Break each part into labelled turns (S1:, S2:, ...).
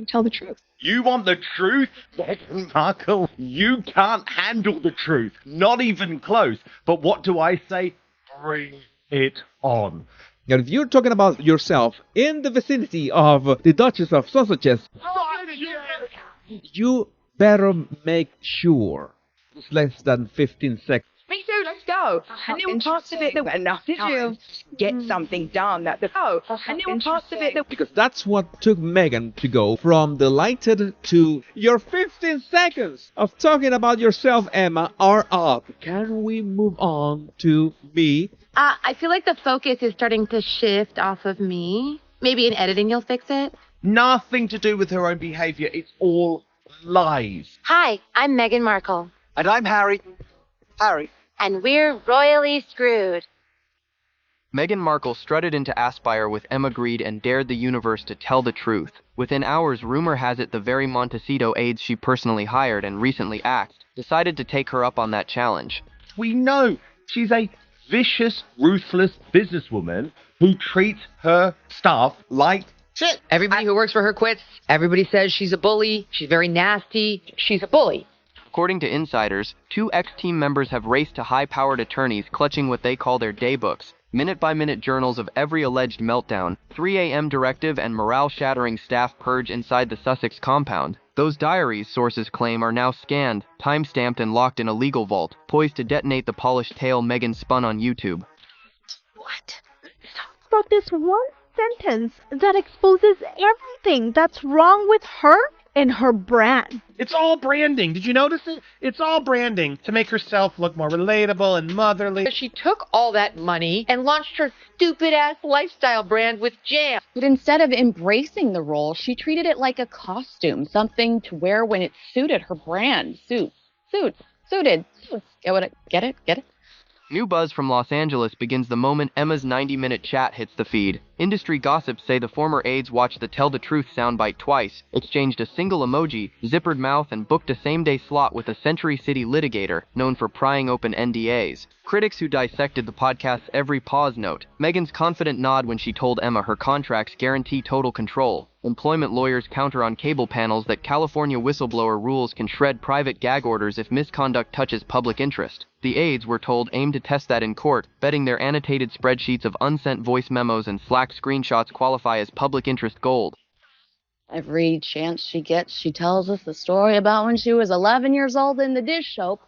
S1: Tell the truth.
S2: You want the truth? Meghan Markle, you can't handle the truth. Not even close. But what do I say? Bring it on.
S3: Now, if you're talking about yourself in the vicinity of the Duchess of Sussex, you better make sure it's less than 15 seconds.
S1: Me too, let's go. And there were parts of it that were enough. Did you get something done? And there were parts of it that...
S3: Because that's what took Meghan to go from delighted to your 15 seconds of talking about yourself, Emma, are up. Can we move on to me?
S4: I feel like the focus is starting to shift off of me. Maybe in editing you'll fix it.
S2: Nothing to do with her own behavior. It's all lies.
S4: Hi, I'm Meghan Markle.
S5: And I'm Harry.
S4: And we're royally screwed.
S6: Meghan Markle strutted into Aspire with Emma Grede and dared the universe to tell the truth. Within hours, rumor has it the very Montecito aides she personally hired and recently axed decided to take her up on that challenge.
S2: We know she's a vicious, ruthless businesswoman who treats her staff like shit.
S1: Everybody who works for her quits. Everybody says she's a bully. She's very nasty. She's a bully.
S6: According to insiders, 2 ex-team members have raced to high-powered attorneys clutching what they call their daybooks, minute-by-minute journals of every alleged meltdown, 3 a.m. directive and morale-shattering staff purge inside the Sussex compound. Those diaries, sources claim, are now scanned, time-stamped and locked in a legal vault, poised to detonate the polished tale Meghan spun on YouTube.
S7: What? About this one sentence that exposes everything that's wrong with her and her brand.
S8: It's all branding. Did you notice it? It's all branding to make herself look more relatable and motherly.
S1: She took all that money and launched her stupid-ass lifestyle brand with jam.
S9: But instead of embracing the role, she treated it like a costume, something to wear when it suited her brand. Suited. Get it?
S6: New buzz from Los Angeles begins the moment Emma's 90-minute chat hits the feed. Industry gossips say the former aides watched the Tell the Truth soundbite twice, exchanged a single emoji, zippered mouth, and booked a same-day slot with a Century City litigator known for prying open NDAs. Critics who dissected the podcast's every pause note Meghan's confident nod when she told Emma her contracts guarantee total control. Employment lawyers counter on cable panels that California whistleblower rules can shred private gag orders if misconduct touches public interest. The aides, were told, aim to test that in court, betting their annotated spreadsheets of unsent voice memos and Slack screenshots qualify as public interest gold.
S9: Every chance she gets, she tells us the story about when she was 11 years old in the dish soap.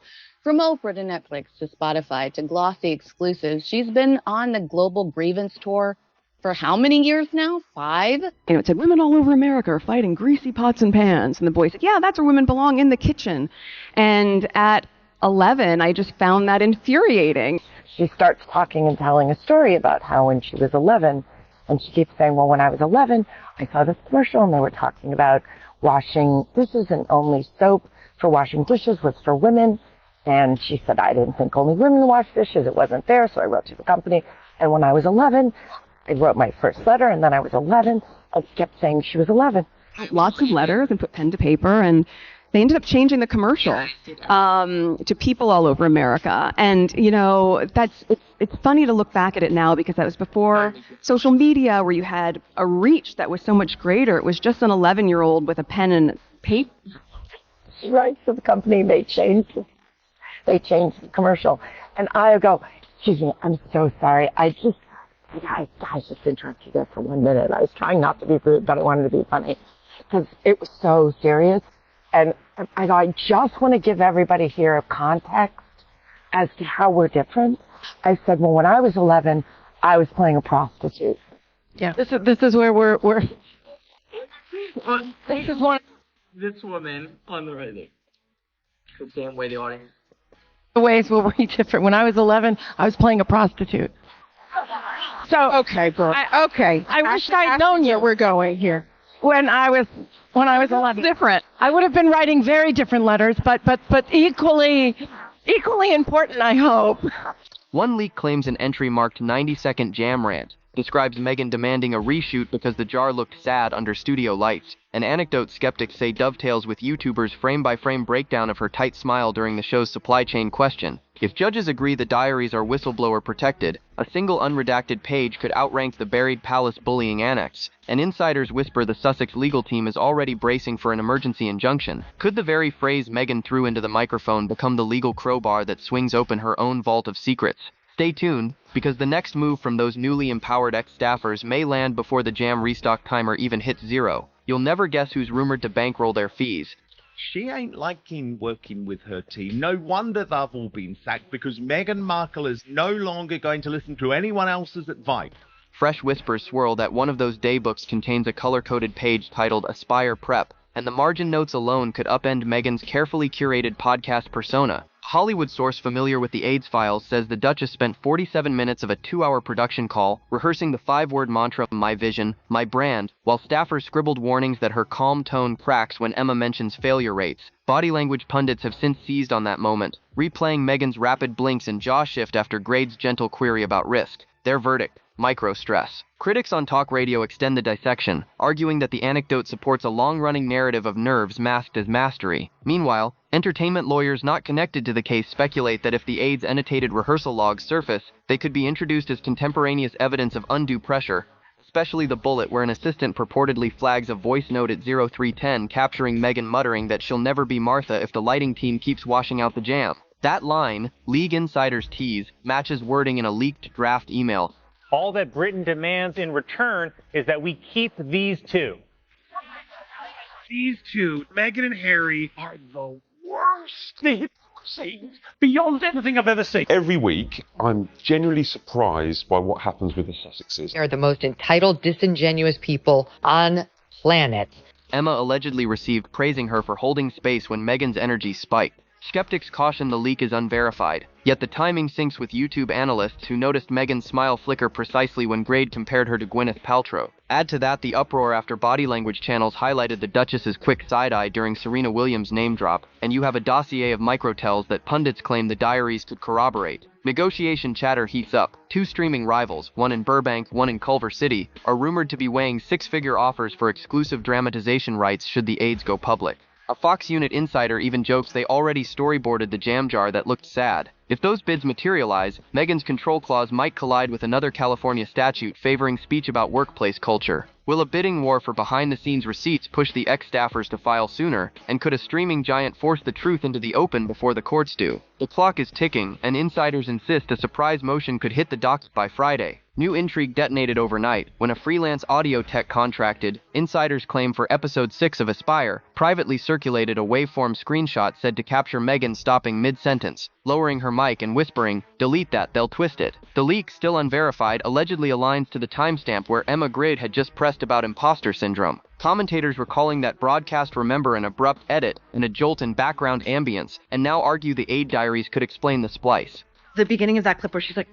S9: From Oprah to Netflix to Spotify to glossy exclusives, she's been on the global grievance tour for how many years now? 5?
S10: It said, women all over America are fighting greasy pots and pans. And the boy said, yeah, that's where women belong, in the kitchen. And at 11, I just found that infuriating.
S11: She starts talking and telling a story about how when she was 11, and she keeps saying, well, when I was 11, I saw this commercial, and they were talking about washing dishes, and only soap for washing dishes was for women. And she said, I didn't think only women wash dishes. It wasn't there, so I wrote to the company. And when I was 11, I wrote my first letter, and then I was 11. I kept saying she was 11.
S10: Lots of letters and put pen to paper, and they ended up changing the commercial to people all over America. And, you know, it's funny to look back at it now because that was before social media where you had a reach that was so much greater. It was just an 11-year-old with a pen and paper.
S11: She writes to the company, they changed the commercial. And I go, excuse me, I'm so sorry. I just interrupt you there for 1 minute. I was trying not to be rude, but I wanted to be funny because it was so serious. And I go, I just want to give everybody here a context as to how we're different. I said, well, when I was 11, I was playing a prostitute.
S10: Yeah. This is where we're
S5: This woman on the right there. The same way the audience.
S12: The ways were very different. When I was 11, I was playing a prostitute. So
S10: okay, girl.
S12: I wish I'd known you. We're going here. When I was 11,
S10: different.
S12: I would have been writing very different letters, but equally important, I hope.
S6: One leak claims an entry marked 90-second jam rant. describes Meghan demanding a reshoot because the jar looked sad under studio lights. An anecdote skeptics say dovetails with YouTubers' frame-by-frame breakdown of her tight smile during the show's supply chain question. If judges agree the diaries are whistleblower protected, a single unredacted page could outrank the buried palace bullying annex, and insiders whisper the Sussex legal team is already bracing for an emergency injunction. Could the very phrase Meghan threw into the microphone become the legal crowbar that swings open her own vault of secrets? Stay tuned, because the next move from those newly empowered ex-staffers may land before the jam restock timer even hits zero. You'll never guess who's rumored to bankroll their fees.
S2: She ain't liking working with her team. No wonder they've all been sacked, because Meghan Markle is no longer going to listen to anyone else's advice.
S6: Fresh whispers swirl that one of those daybooks contains a color-coded page titled Aspire Prep, and the margin notes alone could upend Meghan's carefully curated podcast persona. A Hollywood source familiar with the AIDS files says the Duchess spent 47 minutes of a 2-hour production call rehearsing the 5-word mantra, my vision, my brand, while staffers scribbled warnings that her calm tone cracks when Emma mentions failure rates. Body language pundits have since seized on that moment, replaying Meghan's rapid blinks and jaw shift after Grade's gentle query about risk. Their verdict: micro-stress. Critics on talk radio extend the dissection, arguing that the anecdote supports a long-running narrative of nerves masked as mastery. Meanwhile, entertainment lawyers not connected to the case speculate that if the aides' annotated rehearsal logs surface, they could be introduced as contemporaneous evidence of undue pressure, especially the bullet where an assistant purportedly flags a voice note at 0310 capturing Meghan muttering that she'll never be Martha if the lighting team keeps washing out the jam. That line, league insiders tease, matches wording in a leaked draft email.
S13: All that Britain demands in return is that we keep these two.
S8: These two, Meghan and Harry, are the worst.
S14: The hypocrisy beyond anything I've ever seen. Every week, I'm genuinely surprised by what happens with the Sussexes.
S15: They are the most entitled, disingenuous people on planet.
S6: Emma allegedly received praising her for holding space when Meghan's energy spiked. Skeptics caution the leak is unverified, yet the timing syncs with YouTube analysts who noticed Meghan's smile flicker precisely when Grade compared her to Gwyneth Paltrow. Add to that the uproar after body language channels highlighted the Duchess's quick side-eye during Serena Williams' name drop, and you have a dossier of microtells that pundits claim the diaries could corroborate. Negotiation chatter heats up. 2 streaming rivals, one in Burbank, one in Culver City, are rumored to be weighing 6-figure offers for exclusive dramatization rights should the aides go public. A Fox unit insider even jokes they already storyboarded the jam jar that looked sad. If those bids materialize, Meghan's control clause might collide with another California statute favoring speech about workplace culture. Will a bidding war for behind-the-scenes receipts push the ex-staffers to file sooner, and could a streaming giant force the truth into the open before the courts do? The clock is ticking, and insiders insist a surprise motion could hit the docket by Friday. New intrigue detonated overnight when a freelance audio tech contracted, insiders claim for episode 6 of Aspire, privately circulated a waveform screenshot said to capture Meghan stopping mid-sentence, lowering her mic and whispering, "Delete that, they'll twist it." The leak, still unverified, allegedly aligns to the timestamp where Emma Grade had just pressed about imposter syndrome. Commentators were calling that broadcast remember an abrupt edit and a jolt in background ambience, and now argue the aide diaries could explain the splice.
S16: The beginning of that clip where she's like,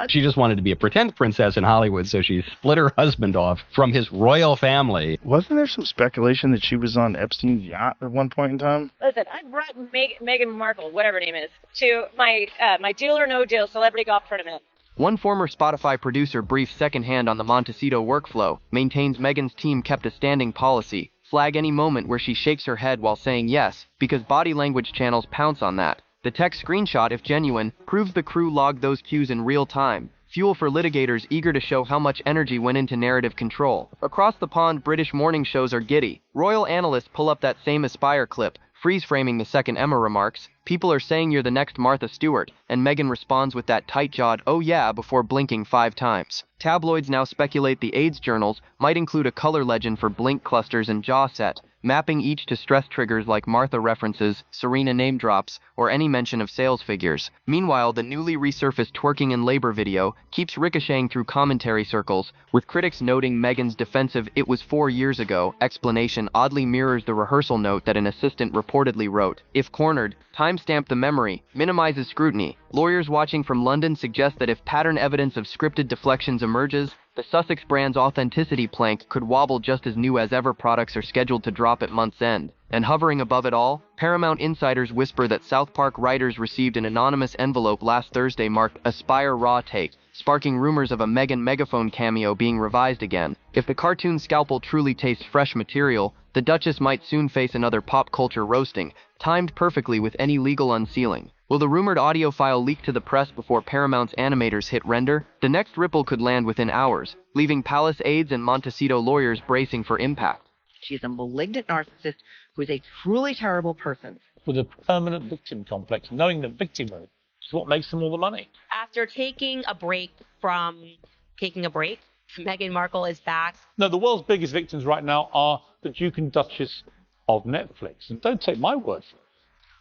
S17: she just wanted to be a pretend princess in Hollywood, so she split her husband off from his royal family.
S18: Wasn't there some speculation that she was on Epstein's yacht at one point in time?
S19: Listen, I brought Meghan Markle, whatever her name is, to my Deal or No Deal celebrity golf tournament.
S6: One former Spotify producer briefed secondhand on the Montecito workflow, maintains Meghan's team kept a standing policy, flag any moment where she shakes her head while saying yes, because body language channels pounce on that. The text screenshot, if genuine, proves the crew logged those cues in real time, fuel for litigators eager to show how much energy went into narrative control. Across the pond, British morning shows are giddy. Royal analysts pull up that same Aspire clip, freeze-framing the second Emma remarks, "People are saying you're the next Martha Stewart," and Meghan responds with that tight-jawed, "Oh yeah," before blinking 5 times. Tabloids now speculate the AIDS journals might include a color legend for blink clusters and jaw set, mapping each to stress triggers like Martha references, Serena name drops, or any mention of sales figures. Meanwhile, the newly resurfaced twerking in labor video keeps ricocheting through commentary circles, with critics noting Meghan's defensive "it was 4 years ago" explanation oddly mirrors the rehearsal note that an assistant reportedly wrote. If cornered, timestamp the memory, minimizes scrutiny. Lawyers watching from London suggest that if pattern evidence of scripted deflections emerges, the Sussex brand's authenticity plank could wobble just as new as ever products are scheduled to drop at month's end. And hovering above it all, Paramount insiders whisper that South Park writers received an anonymous envelope last Thursday marked Aspire Raw Take, sparking rumors of a Meghan megaphone cameo being revised again. If the cartoon scalpel truly tastes fresh material, the Duchess might soon face another pop culture roasting, timed perfectly with any legal unsealing. Will the rumored audio file leak to the press before Paramount's animators hit render? The next ripple could land within hours, leaving palace aides and Montecito lawyers bracing for impact.
S16: She is a malignant narcissist who is a truly terrible person.
S20: With a permanent victim complex, knowing that victimhood is what makes them all the money.
S21: After taking a break, Meghan Markle is back.
S20: No, the world's biggest victims right now are the Duke and Duchess of Netflix. And don't take my word for it.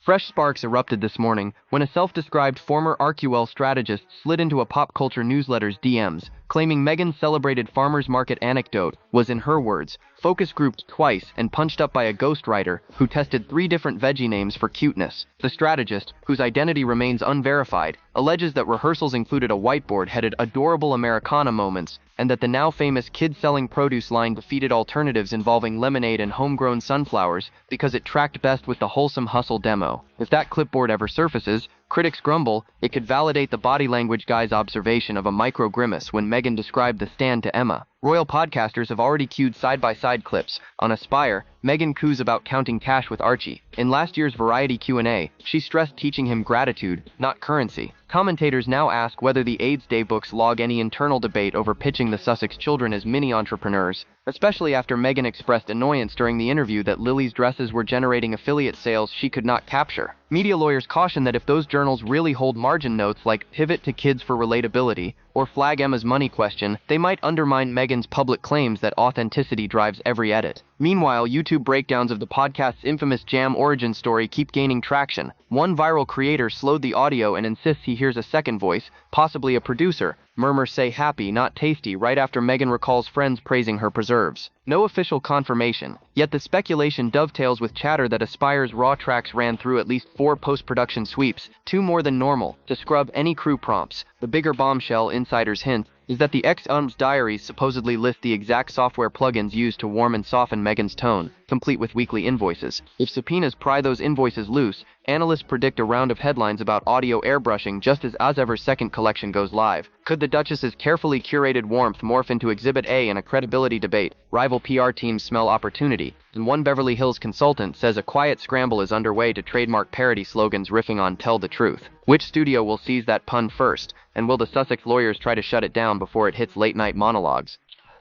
S6: Fresh sparks erupted this morning when a self-described former RQL strategist slid into a pop culture newsletter's DMs, claiming Meghan's celebrated farmer's market anecdote was, in her words, focus grouped twice and punched up by a ghostwriter who tested 3 different veggie names for cuteness. The strategist, whose identity remains unverified, alleges that rehearsals included a whiteboard headed Adorable Americana moments, and that the now famous kid-selling produce line defeated alternatives involving lemonade and homegrown sunflowers because it tracked best with the wholesome hustle demo. If that clipboard ever surfaces, critics grumble it could validate the body language guy's observation of a micro-grimace when Meghan described the stand to Emma. Royal podcasters have already cued side-by-side clips. On Aspire, Meghan coos about counting cash with Archie. In last year's Variety Q&A, she stressed teaching him gratitude, not currency. Commentators now ask whether the AIDS Day books log any internal debate over pitching the Sussex children as mini-entrepreneurs, especially after Meghan expressed annoyance during the interview that Lily's dresses were generating affiliate sales she could not capture. Media lawyers caution that if those journals really hold margin notes like pivot to kids for relatability or flag Emma's money question, they might undermine Meghan's public claims that authenticity drives every edit. Meanwhile, YouTube breakdowns of the podcast's infamous Jam origin story keep gaining traction. One viral creator slowed the audio and insists he hears a second voice, possibly a producer, murmur say happy, not tasty, right after Meghan recalls friends praising her preserves. No official confirmation, yet the speculation dovetails with chatter that Aspire's raw tracks ran through at least 4 post-production sweeps, 2 more than normal, to scrub any crew prompts. The bigger bombshell, insiders hint, is that the ex-UM's diaries supposedly list the exact software plugins used to warm and soften Meghan's tone, complete with weekly invoices. If subpoenas pry those invoices loose, analysts predict a round of headlines about audio airbrushing just as Ever's second collection goes live. Could the Duchess's carefully curated warmth morph into Exhibit A in a credibility debate? Rival PR teams smell opportunity, and one Beverly Hills consultant says a quiet scramble is underway to trademark parody slogans riffing on Tell the Truth. Which studio will seize that pun first, and will the Sussex lawyers try to shut it down before it hits late-night monologues?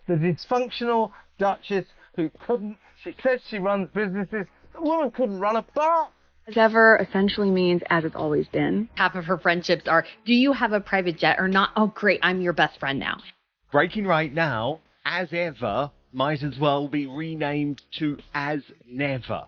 S22: The dysfunctional Duchess who she says she runs businesses, the woman couldn't run a bar.
S10: As ever essentially means as it's always been.
S23: Half of her friendships are, do you have a private jet or not? Oh, great, I'm your best friend now.
S2: Breaking right now, as ever, might as well be renamed to as never.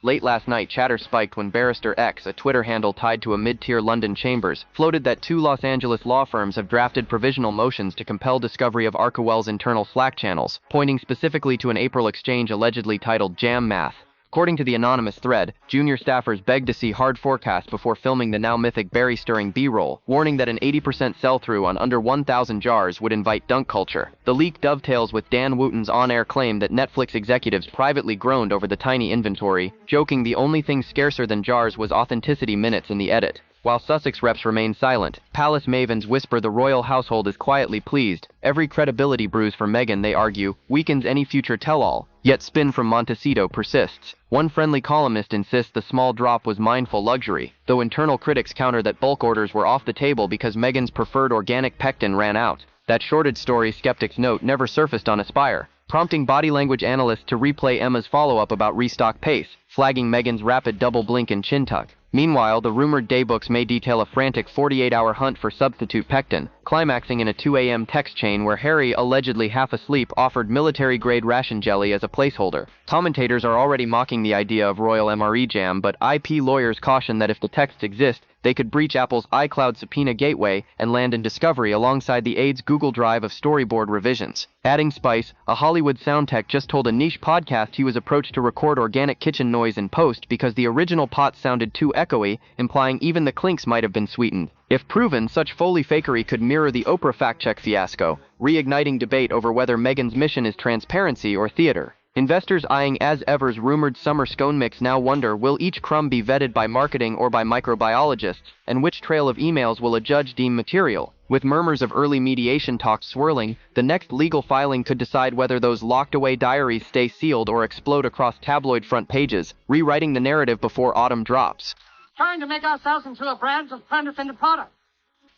S6: Late last night, chatter spiked when Barrister X, a Twitter handle tied to a mid-tier London chambers, floated that 2 Los Angeles law firms have drafted provisional motions to compel discovery of Archewell's internal Slack channels, pointing specifically to an April exchange allegedly titled Jam Math. According to the anonymous thread, junior staffers begged to see hard forecasts before filming the now mythic berry-stirring B-roll, warning that an 80% sell-through on under 1,000 jars would invite dunk culture. The leak dovetails with Dan Wooten's on-air claim that Netflix executives privately groaned over the tiny inventory, joking the only thing scarcer than jars was authenticity minutes in the edit. While Sussex reps remain silent, palace mavens whisper the royal household is quietly pleased. Every credibility bruise for Meghan, they argue, weakens any future tell-all. Yet spin from Montecito persists. One friendly columnist insists the small drop was mindful luxury, though internal critics counter that bulk orders were off the table because Meghan's preferred organic pectin ran out. That shortage story, skeptics note, never surfaced on Aspire, prompting body language analysts to replay Emma's follow-up about restock pace, flagging Meghan's rapid double blink and chin tuck. Meanwhile, the rumored daybooks may detail a frantic 48-hour hunt for substitute pectin, climaxing in a 2 a.m. text chain where Harry, allegedly half asleep, offered military-grade ration jelly as a placeholder. Commentators are already mocking the idea of royal MRE jam, but IP lawyers caution that if the texts exist, they could breach Apple's iCloud subpoena gateway and land in discovery alongside the aide's Google Drive of storyboard revisions. Adding spice, a Hollywood sound tech just told a niche podcast he was approached to record organic kitchen noise in post because the original pot sounded too echoey, implying even the clinks might have been sweetened. If proven, such Foley fakery could mirror the Oprah fact-check fiasco, reigniting debate over whether Meghan's mission is transparency or theater. Investors eyeing As Ever's rumored summer scone mix now wonder, will each crumb be vetted by marketing or by microbiologists, and which trail of emails will a judge deem material? With murmurs of early mediation talks swirling, the next legal filing could decide whether those locked-away diaries stay sealed or explode across tabloid front pages, rewriting the narrative before autumn drops.
S3: Trying to make ourselves into a brand just turn us into products.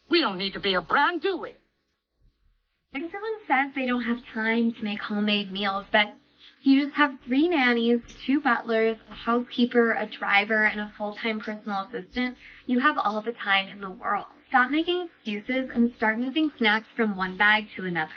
S3: We don't need to be a brand, do we?
S4: Everyone says they don't have time to make homemade meals, but you just have 3 nannies, 2 butlers, a housekeeper, a driver, and a full-time personal assistant. You have all the time in the world. Stop making excuses and start moving snacks from one bag to another.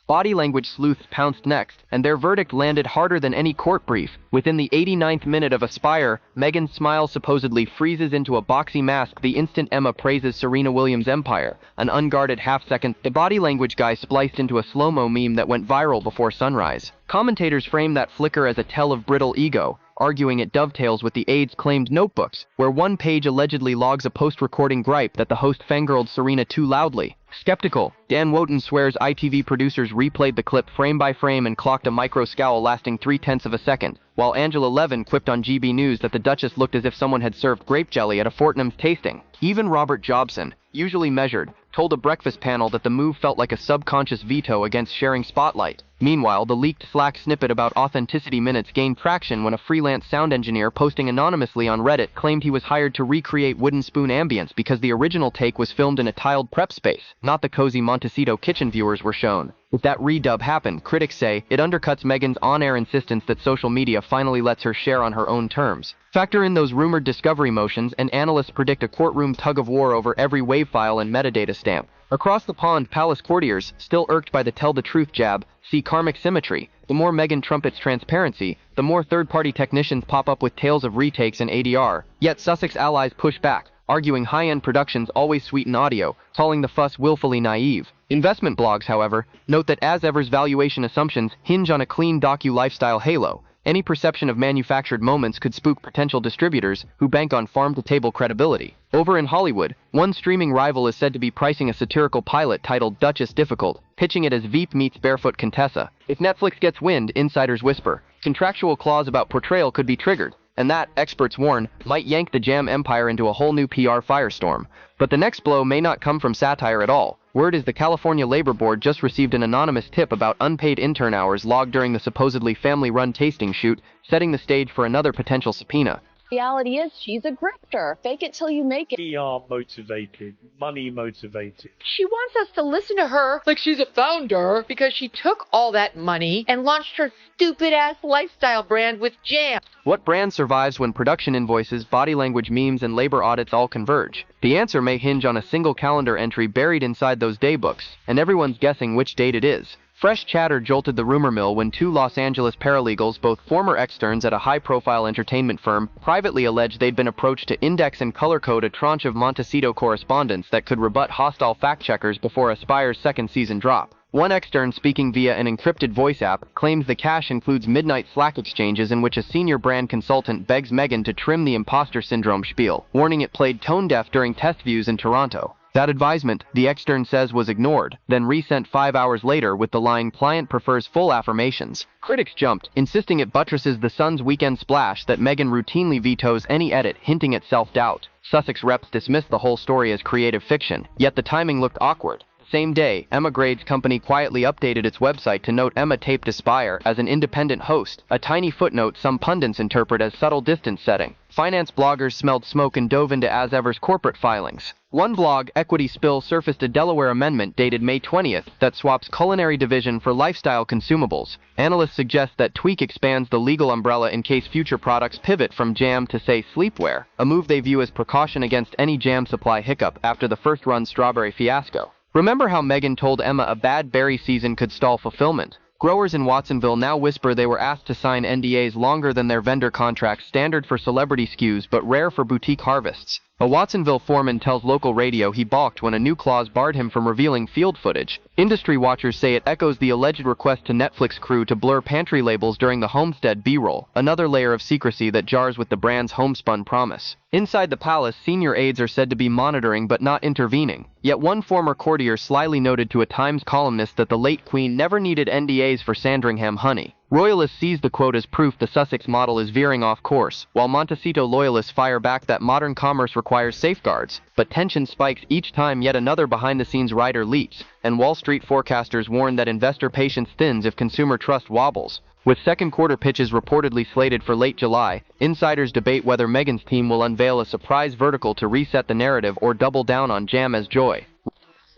S6: Body language sleuths pounced next, and their verdict landed harder than any court brief. Within the 89th minute of Aspire, Meghan's smile supposedly freezes into a boxy mask the instant Emma praises Serena Williams' empire. An unguarded half-second, the body language guy spliced into a slow-mo meme that went viral before sunrise. Commentators frame that flicker as a tell of brittle ego, arguing it dovetails with the aide's claimed notebooks, where one page allegedly logs a post-recording gripe that the host fangirled Serena too loudly. Skeptical, Dan Wotan swears ITV producers replayed the clip frame by frame and clocked a micro scowl lasting 0.3 of a second, while Angela Levin quipped on GB News that the Duchess looked as if someone had served grape jelly at a Fortnum's tasting. Even Robert Jobson, usually measured, told a breakfast panel that the move felt like a subconscious veto against sharing spotlight. Meanwhile, the leaked Slack snippet about authenticity minutes gained traction when a freelance sound engineer posting anonymously on Reddit claimed he was hired to recreate Wooden Spoon ambience because the original take was filmed in a tiled prep space, not the cozy Montecito kitchen viewers were shown. If that redub happened, critics say it undercuts Meghan's on-air insistence that social media finally lets her share on her own terms. Factor in those rumored discovery motions, and analysts predict a courtroom tug-of-war over every WAV file and metadata stamp. Across the pond, palace courtiers, still irked by the tell-the-truth jab, see karmic symmetry. The more Meghan trumpets transparency, the more third-party technicians pop up with tales of retakes and ADR. Yet Sussex allies push back, arguing high-end productions always sweeten audio, calling the fuss willfully naive. Investment blogs, however, note that As Ever's valuation assumptions hinge on a clean docu-lifestyle halo. Any perception of manufactured moments could spook potential distributors who bank on farm-to-table credibility. Over in Hollywood, one streaming rival is said to be pricing a satirical pilot titled Duchess Difficult, pitching it as Veep meets Barefoot Contessa. If Netflix gets wind, insiders whisper, contractual clause about portrayal could be triggered, and that, experts warn, might yank the Jam empire into a whole new PR firestorm. But the next blow may not come from satire at all. Word is the California Labor Board just received an anonymous tip about unpaid intern hours logged during the supposedly family-run tasting shoot, setting the stage for another potential subpoena.
S9: Reality is she's a grifter. Fake it till you make it.
S20: PR motivated, money motivated.
S15: She wants us to listen to her like she's a founder because she took all that money and launched her stupid-ass lifestyle brand with Jam.
S6: What brand survives when production invoices, body language memes, and labor audits all converge? The answer may hinge on a single calendar entry buried inside those daybooks, and everyone's guessing which date it is. Fresh chatter jolted the rumor mill when 2 Los Angeles paralegals, both former externs at a high-profile entertainment firm, privately alleged they'd been approached to index and color-code a tranche of Montecito correspondence that could rebut hostile fact-checkers before Aspire's second season drop. One extern, speaking via an encrypted voice app, claims the cache includes midnight Slack exchanges in which a senior brand consultant begs Meghan to trim the imposter syndrome spiel, warning it played tone-deaf during test views in Toronto. That advisement, the extern says, was ignored, then resent 5 hours later with the line client prefers full affirmations. Critics jumped, insisting it buttresses the Sun's weekend splash that Meghan routinely vetoes any edit hinting at self-doubt. Sussex reps dismissed the whole story as creative fiction, yet the timing looked awkward. Same day, Emma Grade's company quietly updated its website to note Emma taped Aspire as an independent host, a tiny footnote some pundits interpret as subtle distance setting. Finance bloggers smelled smoke and dove into As Ever's corporate filings. One blog, Equity Spill, surfaced a Delaware amendment dated May 20th that swaps culinary division for lifestyle consumables. Analysts suggest that tweak expands the legal umbrella in case future products pivot from jam to, say, sleepwear, a move they view as precaution against any jam supply hiccup after the first-run strawberry fiasco. Remember how Meghan told Emma a bad berry season could stall fulfillment? Growers in Watsonville now whisper they were asked to sign NDAs longer than their vendor contracts, standard for celebrity SKUs but rare for boutique harvests. A Watsonville foreman tells local radio he balked when a new clause barred him from revealing field footage. Industry watchers say it echoes the alleged request to Netflix crew to blur pantry labels during the Homestead B-roll, another layer of secrecy that jars with the brand's homespun promise. Inside the palace, senior aides are said to be monitoring but not intervening. Yet one former courtier slyly noted to a Times columnist that the late Queen never needed NDAs for Sandringham honey. Royalists seize the quote as proof the Sussex model is veering off course, while Montecito loyalists fire back that modern commerce requires safeguards. But tension spikes each time yet another behind-the-scenes rider leaks, and Wall Street forecasters warn that investor patience thins if consumer trust wobbles. With second quarter pitches reportedly slated for late July, insiders debate whether Meghan's team will unveil a surprise vertical to reset the narrative or double down on jam as joy.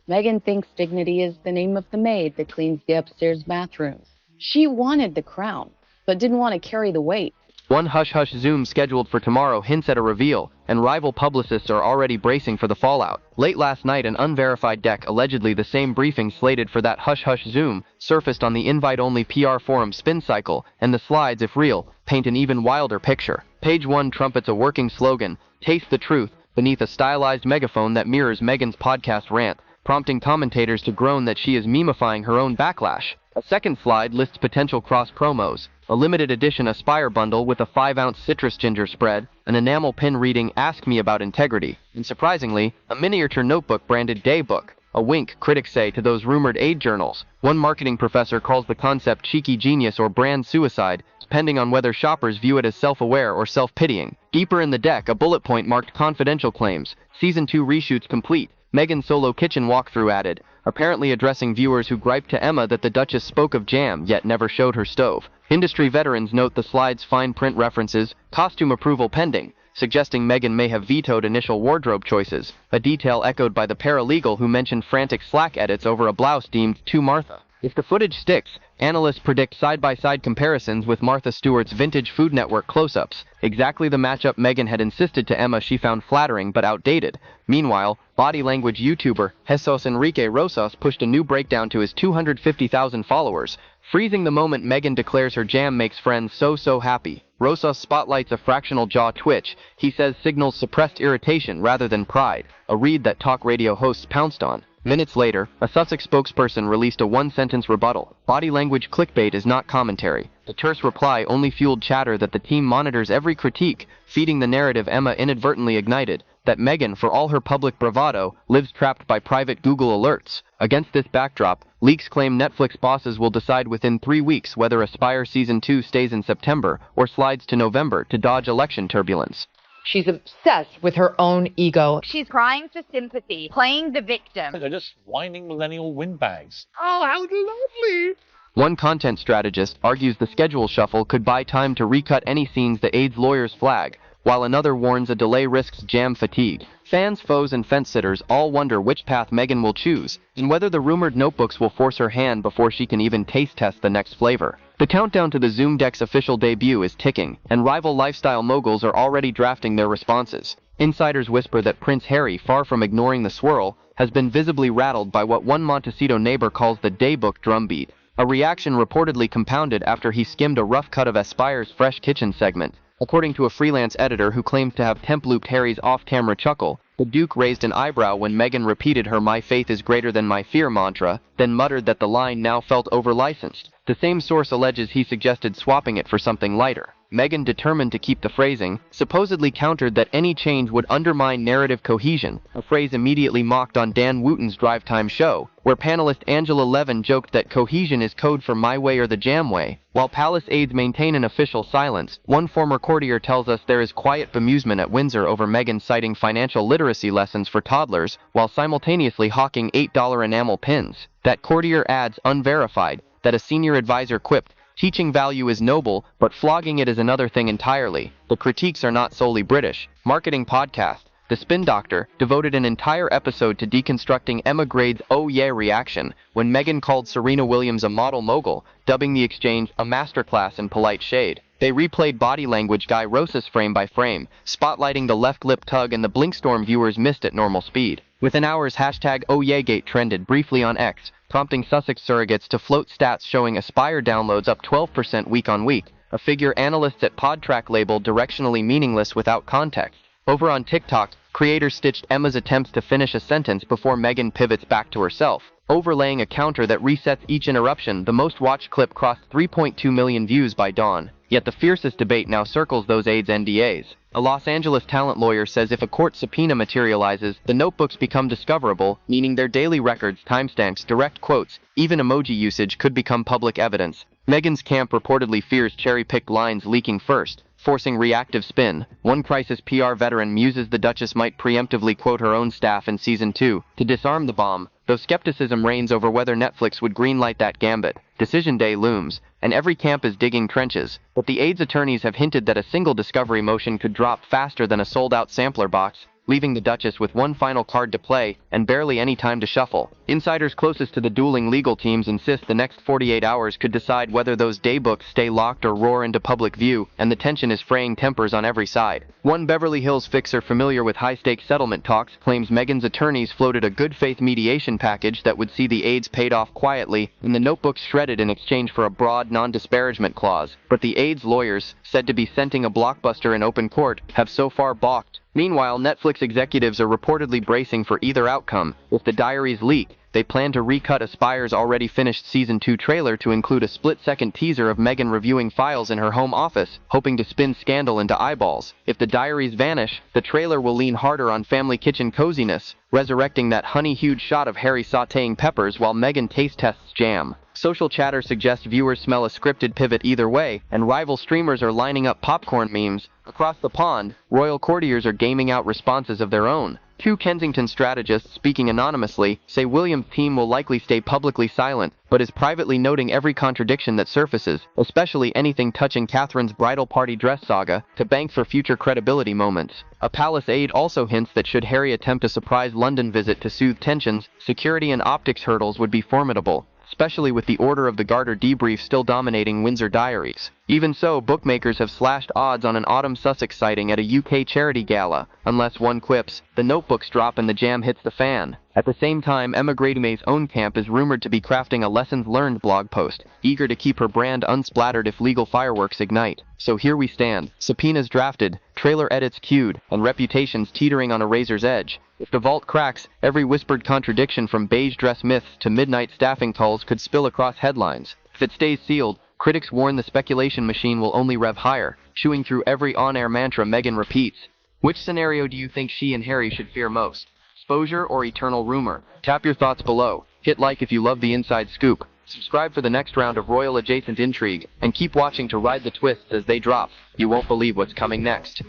S9: Meghan thinks dignity is the name of the maid that cleans the upstairs bathroom. She wanted the crown, but didn't want to carry the weight.
S6: One hush-hush Zoom scheduled for tomorrow hints at a reveal, and rival publicists are already bracing for the fallout. Late last night, an unverified deck, allegedly the same briefing slated for that hush-hush Zoom, surfaced on the invite-only PR forum Spin Cycle, and the slides, if real, paint an even wilder picture. Page 1 trumpets a working slogan, "Taste the truth," beneath a stylized megaphone that mirrors Meghan's podcast rant, prompting commentators to groan that she is memifying her own backlash. A second slide lists potential cross-promos, a limited edition Aspire bundle with a 5-ounce citrus ginger spread, an enamel pin reading "Ask Me About Integrity," and surprisingly, a miniature notebook branded Daybook. A wink, critics say, to those rumored aid journals. One marketing professor calls the concept cheeky genius or brand suicide, depending on whether shoppers view it as self-aware or self-pitying. Deeper in the deck, a bullet point marked confidential claims. Season 2 reshoots complete. Meghan's solo kitchen walkthrough added, apparently addressing viewers who griped to Emma that the Duchess spoke of jam yet never showed her stove. Industry veterans note the slide's fine print references, costume approval pending, suggesting Meghan may have vetoed initial wardrobe choices, a detail echoed by the paralegal who mentioned frantic Slack edits over a blouse deemed too Martha. If the footage sticks, analysts predict side-by-side comparisons with Martha Stewart's vintage Food Network close-ups, exactly the matchup Meghan had insisted to Emma she found flattering but outdated. Meanwhile, body language YouTuber Jesus Enrique Rosas pushed a new breakdown to his 250,000 followers, freezing the moment Meghan declares her jam makes friends so happy. Rosas spotlights a fractional jaw twitch he says signals suppressed irritation rather than pride, a read that talk radio hosts pounced on. Minutes later, a Sussex spokesperson released a one-sentence rebuttal. Body language clickbait is not commentary. The terse reply only fueled chatter that the team monitors every critique, feeding the narrative Emma inadvertently ignited, that Meghan, for all her public bravado, lives trapped by private Google alerts. Against this backdrop, leaks claim Netflix bosses will decide within 3 weeks whether Aspire Season 2 stays in September or slides to November to dodge election turbulence.
S15: She's obsessed with her own ego.
S1: She's crying for sympathy, playing the victim.
S20: They're just whining millennial windbags.
S8: Oh, how lovely!
S6: One content strategist argues the schedule shuffle could buy time to recut any scenes the aide's lawyers flag, while another warns a delay risks jam fatigue. Fans, foes, and fence-sitters all wonder which path Meghan will choose, and whether the rumored notebooks will force her hand before she can even taste test the next flavor. The countdown to the Zoom Deck's official debut is ticking, and rival lifestyle moguls are already drafting their responses. Insiders whisper that Prince Harry, far from ignoring the swirl, has been visibly rattled by what one Montecito neighbor calls the Daybook drumbeat, a reaction reportedly compounded after he skimmed a rough cut of Aspire's Fresh Kitchen segment. According to a freelance editor who claims to have temp-looped Harry's off-camera chuckle, the Duke raised an eyebrow when Meghan repeated her "my faith is greater than my fear" mantra, then muttered that the line now felt over-licensed. The same source alleges he suggested swapping it for something lighter. Meghan, determined to keep the phrasing, supposedly countered that any change would undermine narrative cohesion, a phrase immediately mocked on Dan Wooten's Drive Time show, where panelist Angela Levin joked that cohesion is code for my way or the jam way. While palace aides maintain an official silence, one former courtier tells us there is quiet bemusement at Windsor over Meghan citing financial literacy lessons for toddlers, while simultaneously hawking $8 enamel pins. That courtier adds, unverified, that a senior advisor quipped, "Teaching value is noble, but flogging it is another thing entirely." The critiques are not solely British. Marketing podcast, The Spin Doctor, devoted an entire episode to deconstructing Emma Grade's "oh yeah" reaction when Meghan called Serena Williams a model mogul, dubbing the exchange a masterclass in polite shade. They replayed body language Guy Rosas frame by frame, spotlighting the left lip tug and the Blinkstorm viewers missed at normal speed. Within hours, #OhYeahGate trended briefly on X, prompting Sussex surrogates to float stats showing Aspire downloads up 12% week on week, a figure analysts at Podtrac labeled directionally meaningless without context. Over on TikTok, creators stitched Emma's attempts to finish a sentence before Meghan pivots back to herself, overlaying a counter that resets each interruption. The most watched clip crossed 3.2 million views by dawn. Yet the fiercest debate now circles those aides' NDAs. A Los Angeles talent lawyer says if a court subpoena materializes, the notebooks become discoverable, meaning their daily records, timestamps, direct quotes, even emoji usage could become public evidence. Meghan's camp reportedly fears cherry-picked lines leaking first, forcing reactive spin. One crisis PR veteran muses the Duchess might preemptively quote her own staff in season 2 to disarm the bomb, though skepticism reigns over whether Netflix would greenlight that gambit. Decision day looms, and every camp is digging trenches, but the aide's attorneys have hinted that a single discovery motion could drop faster than a sold-out sampler box, leaving the Duchess with one final card to play and barely any time to shuffle. Insiders closest to the dueling legal teams insist the next 48 hours could decide whether those daybooks stay locked or roar into public view, and the tension is fraying tempers on every side. One Beverly Hills fixer familiar with high-stakes settlement talks claims Meghan's attorneys floated a good-faith mediation package that would see the aides paid off quietly and the notebooks shredded in exchange for a broad non-disparagement clause. But the aides' lawyers, said to be scenting a blockbuster in open court, have so far balked. Meanwhile, Netflix executives are reportedly bracing for either outcome. If the diaries leak, they plan to recut Aspire's already finished Season 2 trailer to include a split-second teaser of Meghan reviewing files in her home office, hoping to spin scandal into eyeballs. If the diaries vanish, the trailer will lean harder on family kitchen coziness, resurrecting that honey-hued shot of Harry sautéing peppers while Meghan taste-tests jam. Social chatter suggests viewers smell a scripted pivot either way, and rival streamers are lining up popcorn memes. Across the pond, royal courtiers are gaming out responses of their own. Two Kensington strategists, speaking anonymously, say William's team will likely stay publicly silent, but is privately noting every contradiction that surfaces, especially anything touching Catherine's bridal party dress saga, to bank for future credibility moments. A palace aide also hints that should Harry attempt a surprise London visit to soothe tensions, security and optics hurdles would be formidable, especially with the Order of the Garter debrief still dominating Windsor diaries. Even so, bookmakers have slashed odds on an autumn Sussex sighting at a UK charity gala, unless one quips, the notebooks drop and the jam hits the fan. At the same time, Emma Gradymay's own camp is rumored to be crafting a lessons learned blog post, eager to keep her brand unsplattered if legal fireworks ignite. So here we stand, subpoenas drafted, trailer edits queued, and reputations teetering on a razor's edge. If the vault cracks, every whispered contradiction from beige dress myths to midnight staffing calls could spill across headlines. If it stays sealed, critics warn the speculation machine will only rev higher, chewing through every on-air mantra Meghan repeats. Which scenario do you think she and Harry should fear most? Exposure or eternal rumor? Tap your thoughts below. Hit like if you love the inside scoop. Subscribe for the next round of royal adjacent intrigue, and keep watching to ride the twists as they drop. You won't believe what's coming next.